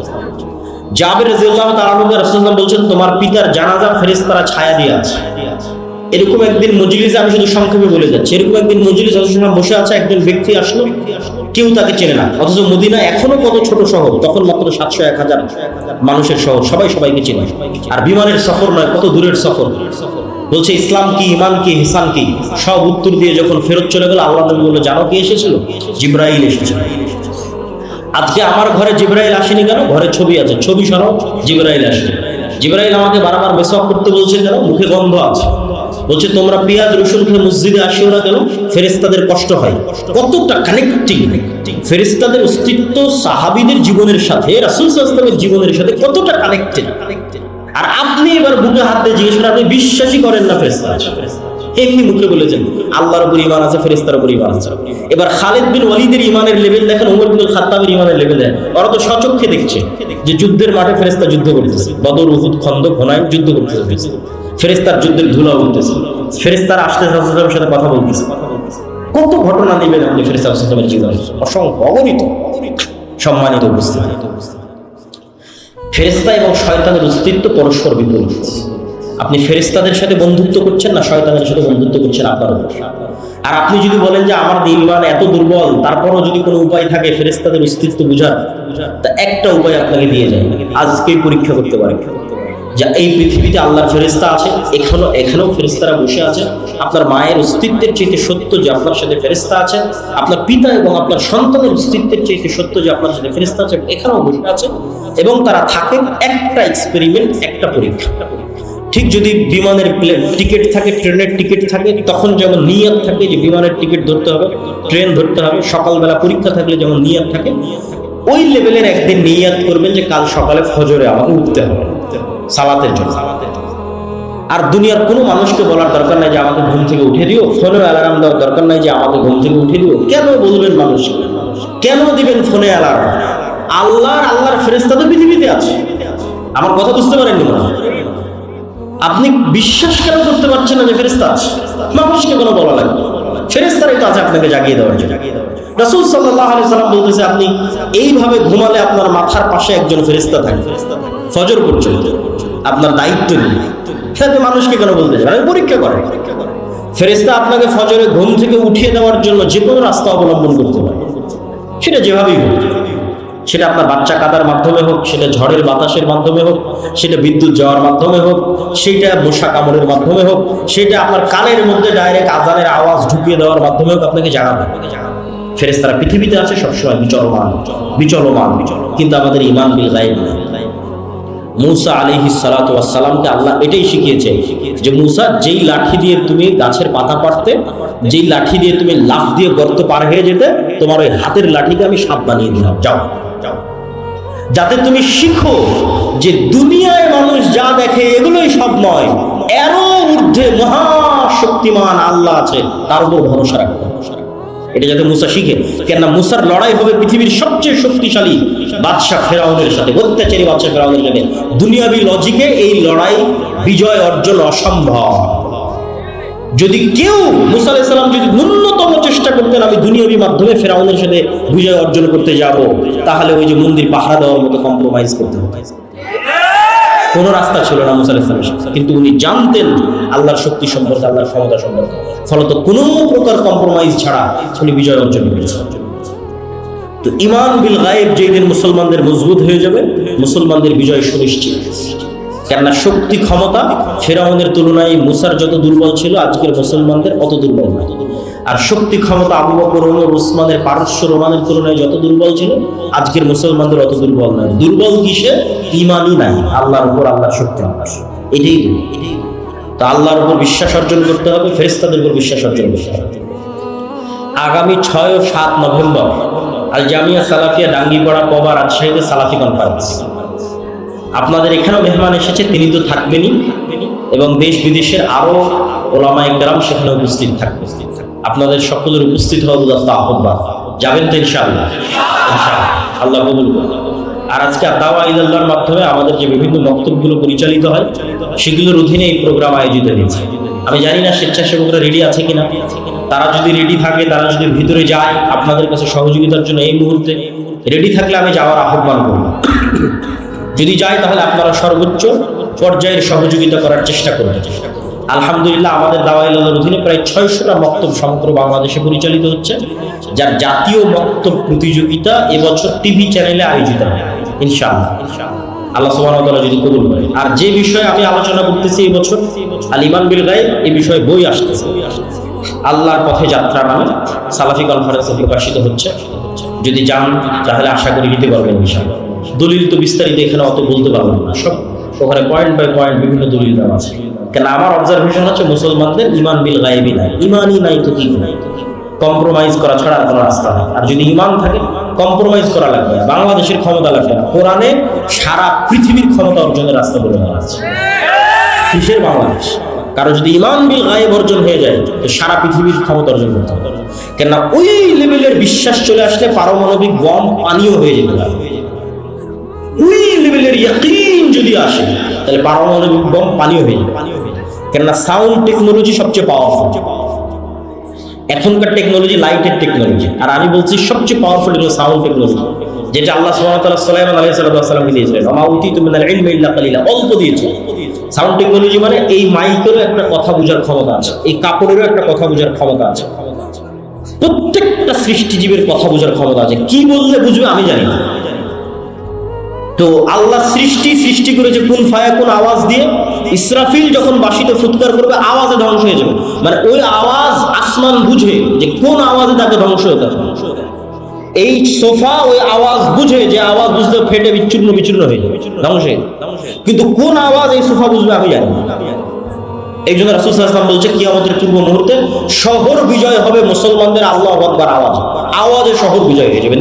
জাবির রাদিয়াল্লাহু তাআলা আনহু, রাসূলুল্লাহ সাল্লাল্লাহু আলাইহি ওয়াসাল্লাম বলছেন, তোমার পিতার জানাজা ফেরেশতারা ছায়া দিয়ে আছে। এরকম একদিন মজলিসে, আমি শুধু সংক্ষেপে বলে যাচ্ছি, এরকম একদিন মজলিস বসে আছে, একজন ব্যক্তি আসলো, কেউ তাকে চেনে না, অথচ মদিনা এখনো কত ছোট শহর, তখন মাত্র ৭০০-১০০০ মানুষের শহর, সবাই সবাইকে চেনে। আর বিমানের সফর নয়, কত দূরের সফর। বলছে ইসলাম কি, ইমান কি, ইহসান কি, সব উত্তর দিয়ে যখন ফেরত চলে গেল, আল্লাহ নবী বলল, জানো কি এসেছিল? জিবরাইল এসেছিল। আজকে আমার ঘরে জিবরাইল আসেনি কেন? ঘরে ছবি আছে, ছবি সরাও, জিবরাইল আসে। জিবরাইল আমাকে বারবার মেসওয়াক করতে বলছে কেন? মুখে গন্ধ আছে। বলছে তোমরা পেঁয়াজ রসুন খেয়ে মসজিদে আসিও না কেন? ফেরেশতাদের কষ্ট হয়। কতটা কানেক্টিং ফেরেশতাদের অস্তিত্ব সাহাবীদের জীবনের সাথে, রাসূল সাল্লাল্লাহু আলাইহি ওয়াসাল্লামের জীবনের সাথে কতটা কানেক্টেড। আর আপনি এবার বুকে হাত দিয়ে জিজ্ঞেস করেন, আপনি বিশ্বাসই করেন না ফেরেশতা আছে? এমনি মুখে বলেছেন আল্লাহর উপর ঈমান আছে, ফেরেশতার উপর ঈমান আছে। এবার খালিদ বিন ওয়ালিদের ঈমানের লেভেল দেখেন, ওমর বিন খাত্তাবের ঈমানের লেভেল দেখেন। ওরা তো স্বচক্ষে দেখছে যে যুদ্ধের মাঠে ফেরেশতা যুদ্ধ করতেছে, বদর, উহুদ, খন্দক, হুনাইন যুদ্ধ করতেছে, ফেরেশতার যুদ্ধের ধুলা উঠতেছে, ফেরেশতারা আসতে রাসূলের সাথে কথা বলতেছে। কত ঘটনা নেবেন আপনি ফেরেশতা সাল্লাল্লাহু জীবনে, অসংখ্য, অগণিত। সম্মানিত উপস্থিতি, ফেরেশতা এবং শয়তানের অস্তিত্ব পরস্পর বিপরীত। আপনি ফেরেশতাদের সাথে বন্ধুত্ব করছেন না শয়তানের সাথে বন্ধুত্ব করছেন আপনার উপর। আর আপনি যদি বলেন যে আমার ঈমান এত দুর্বল, তারপরও যদি কোনো উপায় থাকে ফেরেশতাদের অস্তিত্ব বুঝার, তা একটা উপায় আপনাকে দিয়ে যায়, আজকেই পরীক্ষা করতে পারেন যে এই পৃথিবীতে আল্লাহর ফেরেশতা আছে, এখানেও ফেরেশতারা বসে আছে। আপনার মায়ের অস্তিত্বের চাইতে সত্য যে আপনার সাথে ফেরেশতা আছে, আপনার পিতা এবং আপনার সন্তানের অস্তিত্বের চাইতে সত্য যে আপনার সাথে ফেরেশতা আছে, এখানেও বসে আছে এবং তারা থাকেন। একটা এক্সপেরিমেন্ট, একটা পরীক্ষা। ঠিক যদি বিমানের টিকিট থাকে, ট্রেনের টিকিট থাকে, তখন যেমন নিয়ত থাকে যে বিমানের টিকিট ধরতে হবে, ট্রেন ধরতে হবে, সকালবেলা পরীক্ষা থাকলে যেমন নিয়ত থাকে, ওই লেভেলের একদিন নিয়ত করবেন যে কাল সকালে ফজরে আমাকে উঠতে হবে সালাতের জন্য। আর দুনিয়ার কোনো মানুষকে বলার দরকার নাই যে আমাকে ঘুম থেকে উঠে দিও, ফোনে অ্যালার্ম দেওয়ার দরকার নাই যে আমাকে ঘুম থেকে উঠে দিও। কেন বলবেন মানুষকে? কেন দিবেন ফোনে অ্যালার্ম? আল্লাহর ফেরেশতা তো পৃথিবীতে আছে। আমার কথা বুঝতে পারেননি? আপনি বিশ্বাস কেন করতে পারছেন না যে ফেরেশতা আছে? মানুষকে কোনো বলা লাগবে, ফেরেশতারাই তো আছে আপনাকে জাগিয়ে দেওয়ার জন্য। রাসূল সাল্লাল্লাহু আলাইহি সাল্লাম বলতেছে, আপনি এইভাবে ঘুমালে আপনার মাথার পাশে একজন ফেরেশতা থাকে ফজর পর্যন্ত, আপনার দায়িত্ব নেই। সেটা মানুষকে কেন বলতে চান? পরীক্ষা করে। ফেরেশতা আপনাকে ফজরে ঘুম থেকে উঠিয়ে দেওয়ার জন্য যে কোনো রাস্তা অবলম্বন করতে পারে, সেটা যেভাবেই হোক। সেটা আপনার বাচ্চা কাদার মাধ্যমে হোক, সেটা ঝড়ের বাতাসের মাধ্যমে হোক, সেটা বিদ্যুৎ যাওয়ার মাধ্যমে হোক, সেটা মশা কামড়ের মাধ্যমে হোক, সেটা আপনার কানের মধ্যে ডাইরেক্ট আজানের আওয়াজ ঢুকিয়ে দেওয়ার মাধ্যমে হোক, আপনাকে জানাবে। ফেরেশতারা পৃথিবীতে আছে সবসময় বিচলমান, কিন্তু আমাদের ঈমান বিল গায়ব নাই। মূসা আলাইহিস সালাতু ওয়াস সালামকে আল্লাহ এটাই শিখিয়েছে যে মূসা, যেই লাঠি দিয়ে তুমি গাছের পাতা পাড়তে, যেই লাঠি দিয়ে তুমি লাফ দিয়ে গর্ত পার হয়ে যেতে, তোমার ওই হাতের লাঠিকে আমি সাপ বানিয়ে দিলাম, যাও। যাতে তুমি শিখো যে দুনিয়ায় মানুষ যা দেখে এগুলোই সব নয়, এরও ঊর্ধ্বে মহাশক্তিমান আল্লাহ আছে, তার উপর ভরসা রাখতে। এটা যাতে মূসা শিখে, কেননা মূসার লড়াই হবে পৃথিবীর সবচেয়ে শক্তিশালী বাদশা ফেরাউনের সাথে, অত্যাচারী বাদশা ফেরাউনের সাথে। দুনিয়াবী লজিকে এই লড়াই বিজয় অর্জন অসম্ভব। যদি কেউ মূসা আলাইহিস সালাম যদি ন্যূনতম চেষ্টা করতেন আমি দুনিয়াবী মাধ্যমে ফেরাউনের সাথে বিজয় অর্জন করতে যাব, তাহলে ওই যে মন্দির পাহারা দেওয়ার মতো কম্প্রোমাইজ করতে হতো। কোনো রাস্তা ছিল না মূসা আলাইহিস সালামের সাথে, কিন্তু উনি জানতেন আল্লাহর শক্তি সম্পর্কে, আল্লাহর ক্ষমতা সম্পর্কে, ফলত কোনো প্রকার কম্প্রোমাইজ ছাড়া উনি বিজয় অর্জন করেছেন। তো ঈমান বিল গায়ব যেদিন মুসলমানদের মজবুত হয়ে যাবে, মুসলমানদের বিজয় সুনিশ্চিত। কেননা শক্তি ক্ষমতা ফেরাউনের তুলনায় মূসার যত দুর্বল ছিল, আজকের মুসলমানদের অত দুর্বল নয়। আর শক্তি ক্ষমতা আবু বকর, ওমর, উসমানের, পারস্য রোমানের তুলনায় যত দুর্বল ছিল, আজকের মুসলমানদের অত দুর্বল নয়। দুর্বল কিসে? ঈমানই নাই, আল্লাহর উপর, আল্লাহর শক্তি। এটাই তো আল্লাহর উপর বিশ্বাস অর্জন করতে হবে, ফেরেশতাদের উপর বিশ্বাস অর্জন করতে হবে। আগামী 6 ও 7 নভেম্বর আল জামিয়া সালাফিয়া ডাঙ্গিপাড়া পবা রাজশাহীতে সালাফি কনফারেন্স। আপনাদের এখানেও মেহমান এসেছে, তিনি তো থাকবেনই, এবং দেশ বিদেশের আরো ওলামায়ে কেরাম সেখানে উপস্থিত থাকবে। আপনাদের সকলের উপস্থিত হওয়া উদাত্ত আহ্বান। যাবেন তো ইনশাআল্লাহ? ইনশাআল্লাহ, আল্লাহ কবুল করুন। আর আজকে দাওয়া ইলাল্লাহর মাধ্যমে আমাদের যে বিভিন্ন বক্তব্যগুলো পরিচালিত হয়, সেগুলোর অধীনে এই প্রোগ্রাম আয়োজিত হয়েছে। আমি জানি না স্বেচ্ছাসেবকরা রেডি আছে কিনা। তারা যদি রেডি থাকে, তারা যদি ভিতরে যায় আপনাদের কাছে সহযোগিতার জন্য, এই মুহূর্তে রেডি থাকলে আমি যাওয়ার আহ্বান করব। যদি যায় তাহলে আপনারা সর্বোচ্চ পর্যায়ের সহযোগিতা করার চেষ্টা করবেন। আলহামদুলিল্লাহ, আমাদের দাওয়া ইলাল্লাহর অধীনে প্রায় 600টা মক্তব সমগ্র বাংলাদেশে পরিচালিত হচ্ছে, যার জাতীয় মক্তব প্রতিযোগিতা এবছর টিভি চ্যানেলে আয়োজিত হয় ইনশাআল্লাহ, আল্লাহ সুবহানাহু ওয়া তাআলা যদি কবুল করে। আর যে বিষয়ে আমি আলোচনা করতেছি এই বছর, আল ঈমান বিল গায়ব, এই বিষয়ে বই আসতেছে। আল্লাহর পথে যাত্রা নামে সালাফি কনফারেন্সে প্রকাশিত হচ্ছে। যদি যান তাহলে আশা করি নিতে পারবেন ইনশাআল্লাহ। দলিল তো বিস্তারিত এখানে অত বলতে পারবেন না, সব ওখানে পয়েন্ট বাই পয়েন্ট বিভিন্ন দলিল দেওয়া আছে। কেন আমার অবজারভেশন হচ্ছে মুসলমানদের ঈমান বিল গায়বই নাই। ঈমানই নাই তো কি নাই, কম্প্রোমাইজ করা ছাড়া কোনো রাস্তা নেই। আর যদি ঈমান থাকে, কম্প্রোমাইজ করা লাগবে না, বাংলাদেশের ক্ষমতা লাগবে না। কোরআনে সারা পৃথিবীর ক্ষমতা অর্জনের রাস্তা বলে দেওয়া আছে। কিসের বাংলাদেশ? কারো যদি ঈমান বিল গায়ব অর্জন হয়ে যায়, তো সারা পৃথিবীর ক্ষমতা অর্জন করতে হবে। কেননা ওই লেভেলের বিশ্বাস চলে আসলে পারমাণবিক বম পানিও হয়ে যেতে পারে। ওই লেভেলের ইয়াকিন যদি আসে, তাহলে পারমাণবিক বম পানিও হয়ে যাবে। কেননা সাউন্ড টেকনোলজি সবচেয়ে পাওয়ারফুল। এখনকার টেকনোলজি লাইটের টেকনোলজি, আর আমি বলছি সবচেয়ে পাওয়ারফুল হলো সাউন্ড টেকনোলজি, যেটা আল্লাহ সুবহানাহু ওয়া তাআলা সুলাইমান আলাইহিস সালামকে দিয়েছিলেন। ওয়া মা উতীতু মিনাল ইলমি ইল্লা কালিলা, অল্প দিয়েছে। সাউন্ড টেকনোলজি মানে এই মাইকেরও একটা কথা বোঝার ক্ষমতা আছে, এই কাপড়েরও একটা কথা বোঝার ক্ষমতা আছে, প্রত্যেকটা সৃষ্টিজীবের কথা বোঝার ক্ষমতা আছে। কি বললে বুঝবে আমি জানি না। তো আল্লাহ সৃষ্টি করেছে কুন ফায়াকুন আওয়াজ দিয়ে। ইসরাফিল যখন বাঁশিতে ফুৎকার করবে, আওয়াজে ধ্বংস হয়ে যাবে, মানে ওই আওয়াজ আসমান বুঝে যে কোন আওয়াজে তাকে ধ্বংস হতে হবে। এই সোফা ওই আওয়াজ বুঝে, যে আওয়াজ বুঝতে ফেটে বিচ্ছিন্ন হয়ে যাবে, ধ্বংস হয়ে যাবে। কিন্তু কোন আওয়াজ এই সোফা বুঝবে আমি জানি না। এই জন্য রাসূল সাল্লাল্লাহু আলাইহি ওয়াসাল্লাম বলছে, কিয়ামতের পূর্ব মুহূর্তে শহর বিজয় হবে মুসলমানদের আল্লাহু আকবার আওয়াজে শহর বিজয় হয়ে যাবে।